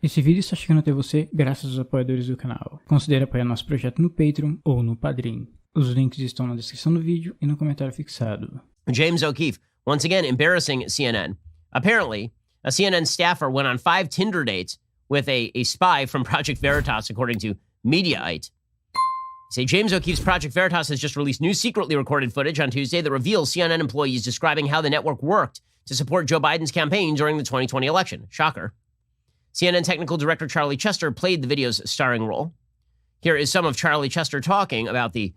Esse vídeo está chegando até você graças aos apoiadores do canal. Considere apoiar nosso projeto no Patreon ou no Padrim. Os links estão na descrição do vídeo e no comentário fixado. James O'Keefe, once again embarrassing CNN. Apparently, a CNN staffer went on 5 Tinder dates with a spy from Project Veritas, according to Mediaite. Say James O'Keefe's Project Veritas has just released new secretly recorded footage on Tuesday that reveals CNN employees describing how the network worked to support Joe Biden's campaign during the 2020 election. Shocker. CNN technical director Charlie Chester played the video's starring role. Here is some of Charlie Chester talking about the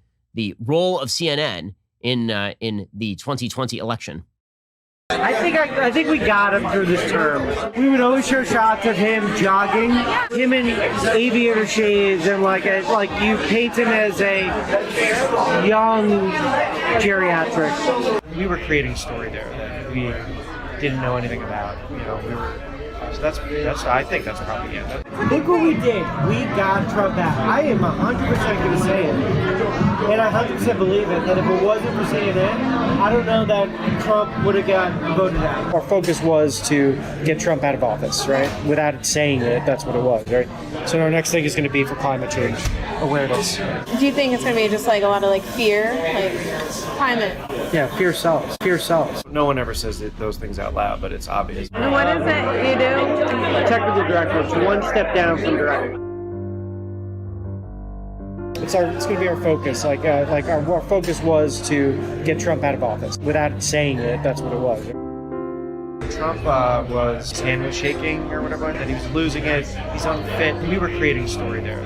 role of CNN in the 2020 election. I think we got him through this term. We would always show shots of him jogging, him in aviator shades, and like you paint him as a young geriatric. We were creating a story there that we didn't know anything about. You know, we were. So that's I think that's propaganda. Look what we did. We got Trump back. I am 100% going to say it, and I 100% believe it, that if it wasn't for CNN, I don't know that Trump would have got voted out. Our focus was to get Trump out of office, right? Without saying it, that's what it was, right? So our next thing is going to be for climate change awareness. Do you think it's going to be just like a lot of like fear, like climate? Yeah, fear sells. Fear sells. No one ever says those things out loud, but it's obvious. And what is it you do? Technical director. It's one step down from director. It's going to be our focus. Our focus was to get Trump out of office. Without saying it, that's what it was. Trump his hand was shaking or whatever, and he was losing it. He's unfit. We were creating a story there.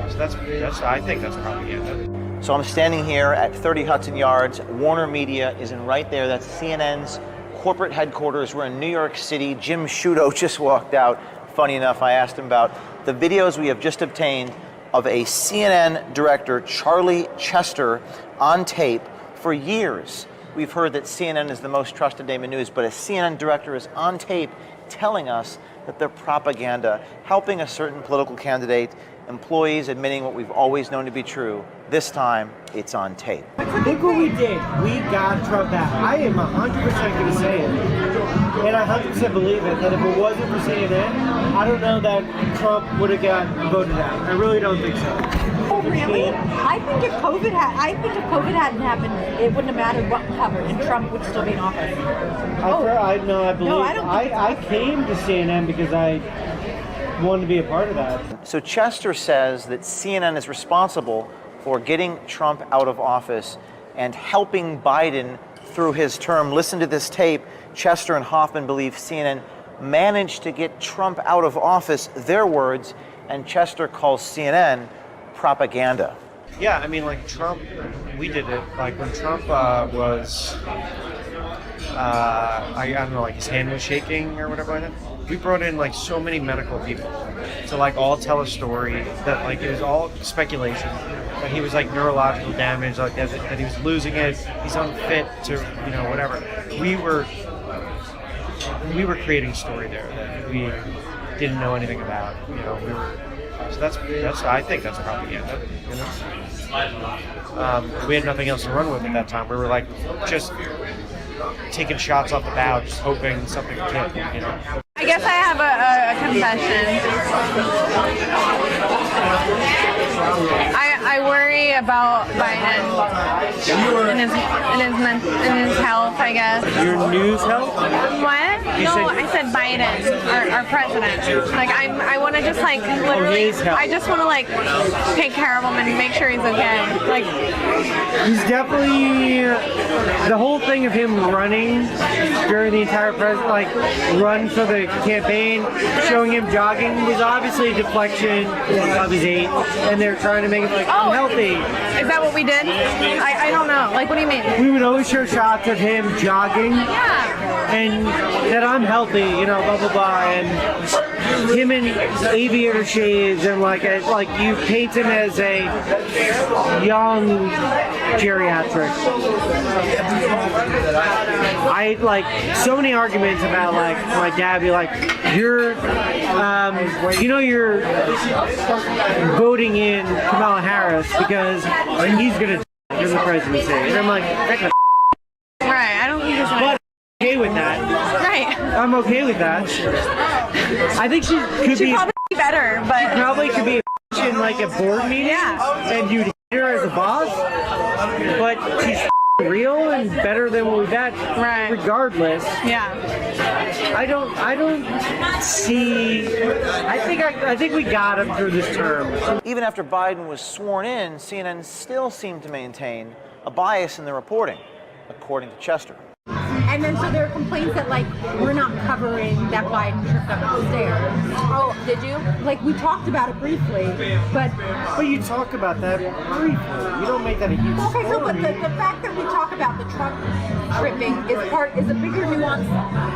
So that's I think that's propaganda. So I'm standing here at 30 Hudson Yards. Warner Media is in right there. That's CNN's corporate headquarters. We're in New York City. Jim Sciutto just walked out. Funny enough, I asked him about the videos we have just obtained of a CNN director, Charlie Chester, on tape. For years, we've heard that CNN is the most trusted name in news, but a CNN director is on tape telling us that they're propaganda, helping a certain political candidate, employees admitting what we've always known to be true. This time, it's on tape. Look what we did. We got Trump back. I am 100% going to say it, and I 100% believe it, that if it wasn't for CNN, I don't know that Trump would have got voted out. I really don't think so. Oh, really? I think if COVID hadn't happened, it wouldn't have mattered what covered, and Trump would still be in office. I came to CNN because I wanted to be a part of that. So Chester says that CNN is responsible for getting Trump out of office and helping Biden through his term. Listen to this tape. Chester and Hoffman believe CNN managed to get Trump out of office, their words, and Chester calls CNN propaganda. Yeah, I mean, like Trump, we did it. Like when Trump was, I don't know, like his hand was shaking or whatever. We brought in like so many medical people to like all tell a story that like it was all speculation. That he was like neurological damage, like that he was losing it. He's unfit to, you know, whatever. We were creating a story there that we didn't know anything about. You know, we were. So that's I think that's propaganda. You know, we had nothing else to run with at that time. We were like just taking shots off the bow, just hoping something would hit. You know. I guess I have a confession. I worry about Biden and his health, I guess. Your news health? What? I said Biden, our president. Like I want to just like literally, I just want to like take care of him and make sure he's okay. Like he's definitely the whole thing of him running during the entire run for the campaign, showing him jogging was obviously a deflection of his age, and they're trying to make it like I'm healthy. Is that what we did? I don't know. Like, what do you mean? We would always show shots of him jogging, and that I'm healthy, you know, blah blah blah, and him in aviator shades, and like you paint him as a young geriatric. I like so many arguments about like my dad be like, you're voting in Kamala Harris because he's gonna in the presidency, and I'm like, right? I don't think it's but I'm okay with that. Right. I'm okay with that. I think she could be. better, but Probably could be a in like a board meeting, and you'd hate her as a boss, but she's real and better than what we've had. Right. Regardless. Yeah. I don't see. I think we got him through this term. Even after Biden was sworn in, CNN still seemed to maintain a bias in the reporting, according to Chester. And then so there are complaints that like we're not covering that Biden tripped up the stairs. Oh, did you? Like we talked about it briefly, but you talk about that briefly. You don't make that a huge okay. So, but story. the fact that we talk about the Trump tripping is a bigger nuance.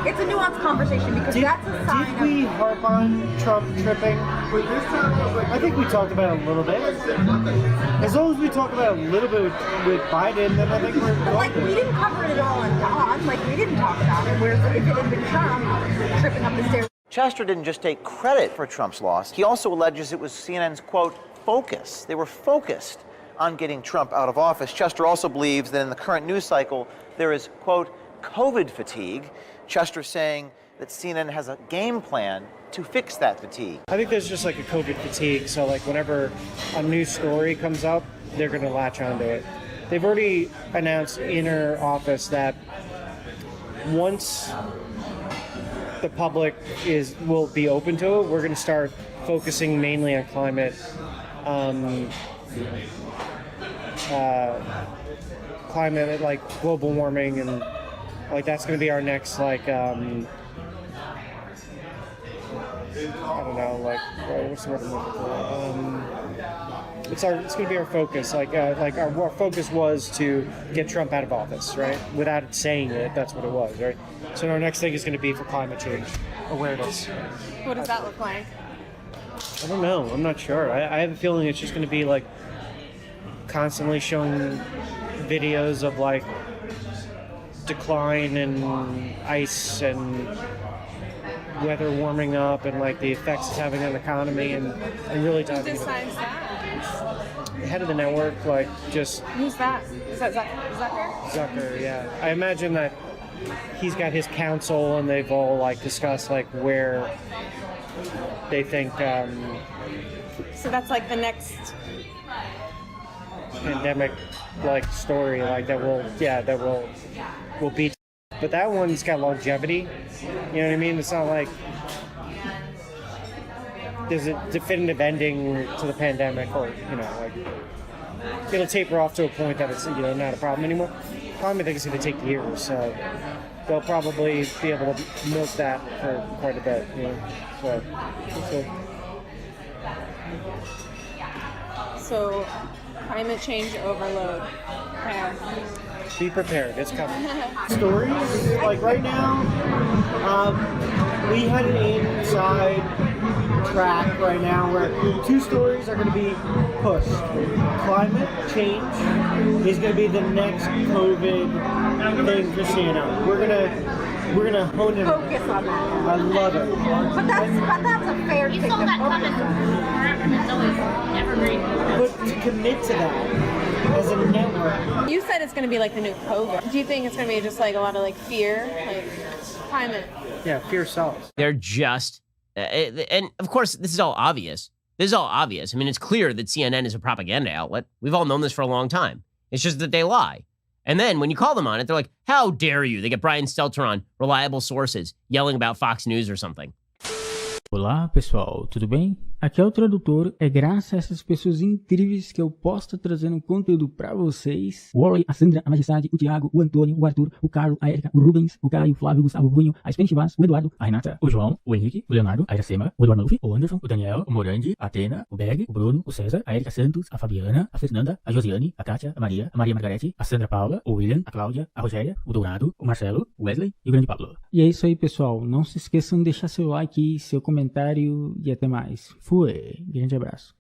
It's a nuanced conversation because that's a sign. Did we harp on Trump tripping? I think we talked about it a little bit. As long as we talk about it a little bit with Biden, then I think we're But like we didn't cover it all on Don. Like we didn't talk about it. Whereas if it had been Trump tripping up the stairs. Chester didn't just take credit for Trump's loss. He also alleges it was CNN's, quote, focus. They were focused on getting Trump out of office. Chester also believes that in the current news cycle, there is, quote, COVID fatigue. Chester saying that CNN has a game plan to fix that fatigue. I think there's just like a COVID fatigue. So like whenever a new story comes up, they're going to latch onto it. They've already announced in her office that once the public will be open to it, we're going to start focusing mainly on climate, climate like global warming, and like that's going to be our next like I don't know, like what's the word I'm looking for? It's going to be our focus. Like our focus was to get Trump out of office, right? Without it saying it, that's what it was, right? So our next thing is going to be for climate change awareness. What does that look like? I don't know. I'm not sure. I have a feeling it's just going to be like constantly showing videos of like decline in ice and weather warming up and like the effects it's having on the economy and really Who talking decides about that? the head of the network, like just Who's that? Is that Zucker? Zucker, yeah. I imagine that he's got his council and they've all like discussed like where they think So that's like the next. pandemic like story like that will beat. But that one's got longevity. You know what I mean? It's not like there's a definitive ending to the pandemic, or like it'll taper off to a point that it's not a problem anymore. Probably think it's going to take years, so they'll probably be able to milk that for quite a bit. So climate change overload. Be prepared, it's coming. Stories, like right now, we had an inside track right now where 2 stories are going to be pushed. Climate change is going to be the next COVID thing for CNN. We're gonna hone it. Focus on that. I love it. But that's a fair thing to focus on. But to commit to that as a network. You said it's going to be like the new COVID. Do you think it's going to be just like a lot of like fear, like climate? Yeah, fear sells. They're just, and of course, this is all obvious. This is all obvious. I mean, it's clear that CNN is a propaganda outlet. We've all known this for a long time. It's just that they lie. And then when you call them on it, they're like, how dare you? They get Brian Stelter on reliable sources yelling about Fox News or something. Olá pessoal, tudo bem? Aqui é o tradutor, é graças a essas pessoas incríveis que eu posso estar trazendo conteúdo pra vocês. O Warlei, a Sandra, a Majestade, o Thiago, o Antônio, o Arthur, o Carlo, a Erika, o Rubens, o Caio, o Flavio, o Gustavo, o Vunho, a Spanish.vaz, o Eduardo, a Renata, o João, o Henrique, o Leonardo, a Erika, o Eduardo Maluf, o Anderson, o Daniel, o Morandi, a Atena, o Beg, o Bruno, o César, a Erika Santos, a Fabiana, a Fernanda, a Josiane, a Kátia, a Maria Margarete, a Sandra Paula, o William, a Cláudia, a Rogéria, o Dourado, o Marcelo, o Wesley e o grande Pablo. E é isso aí pessoal, não se esqueçam de deixar seu like, seu comentário e até mais. Fui, grande abraço.